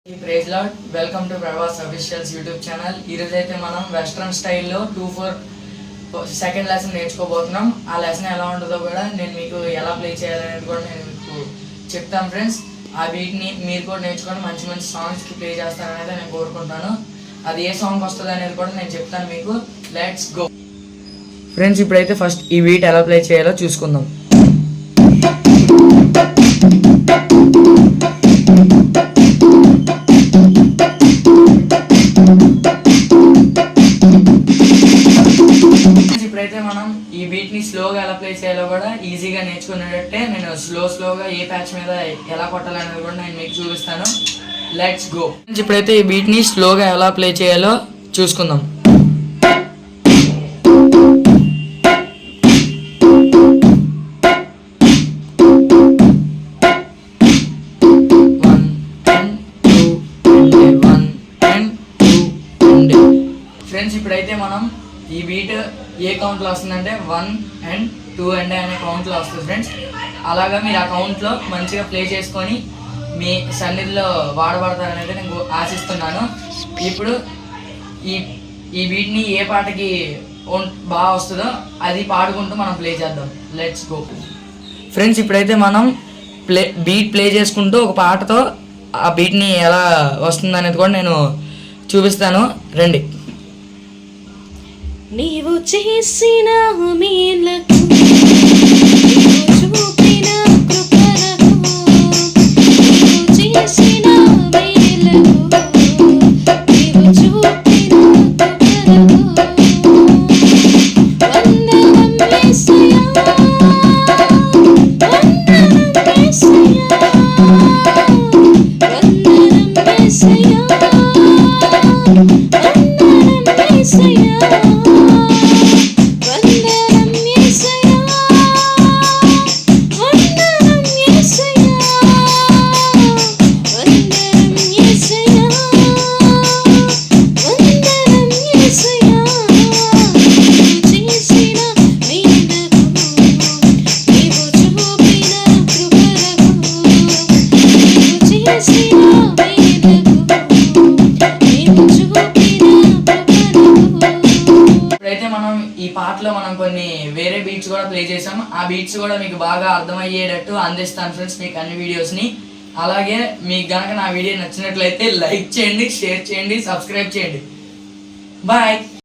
Praise lord, welcome to Prabhas officials YouTube channel. ఈరోజు అయితే మనం వెస్ట్రన్ స్టైల్లో 2/4 సెకండ్ లెసన్ నేర్చుకోబోతున్నాం. ఆ లెసన్ ఎలా ఉంటుందో కూడా నేను మీకు ఎలా ప్లే చేయాలనేది కూడా నేను మీకు చెప్తాను ఫ్రెండ్స్. ఆ బీట్ని మీరు కూడా నేర్చుకొని మంచి మంచి సాంగ్స్కి ప్లే చేస్తారనేది నేను కోరుకుంటాను. అది ఏ సాంగ్ వస్తుంది అనేది కూడా నేను చెప్తాను మీకు. Let's go friends. ఇప్పుడైతే ఫస్ట్ ఈ బీట్ ఎలా ప్లే చేయాలో చూసుకుందాం. ఇప్పుడైతే మనం ఈ బీట్ ని స్లోగా ఎలా ప్లే చేయాలో కూడా ఈజీగా నేర్చుకునేటట్టే నేను స్లోగా ఏ ప్యాచ్ మీద ఎలా కొట్టాలనేది కూడా నేను మీకు చూపిస్తాను. Let's go. ఇప్పుడైతే ఈ బీట్ ని స్లోగా ఎలా ప్లే చేయాలో చూసుకుందాం. ఫ్రెండ్స్, ఇప్పుడైతే మనం ఈ బీట్ ఏ కౌంట్లో వస్తుందంటే 1 and 2 and అనే కౌంట్లో వస్తుంది ఫ్రెండ్స్. అలాగా మీరు ఆ కౌంట్లో మంచిగా ప్లే చేసుకొని మీ సన్నిధిలో వాడబడతారనేది నేను ఆశిస్తున్నాను. ఇప్పుడు ఈ బీట్ని ఏ పాటకి బాగా వస్తుందో అది పాడుకుంటూ మనం ప్లే చేద్దాం. Let's go friends. ఇప్పుడైతే మనం బీట్ ప్లే చేసుకుంటూ ఒక పాటతో ఆ బీట్ని ఎలా వస్తుంది అనేది కూడా నేను చూపిస్తాను. రండి. నీవు చేసిన మేలకు నీవు చూపిన కృపలకు నీవు చేసిన మేలకు నీవు చూపిన కృపలకు వందనం యేసయ్యా, వందనం యేసయ్యా, వందనం యేసయ్యా, వందనం యేసయ్యా. ఇప్పుడైతే మనం ఈ పాటలో మనం కొన్ని వేరే బీట్స్ కూడా ప్లే చేసాం. ఆ బీట్స్ కూడా మీకు బాగా అర్థమయ్యేటట్టు అందిస్తాను ఫ్రెండ్స్ మీకు అన్ని వీడియోస్ని. అలాగే మీకు కనుక నా వీడియో నచ్చినట్లయితే లైక్ చేయండి, షేర్ చేయండి, సబ్స్క్రైబ్ చేయండి. బాయ్.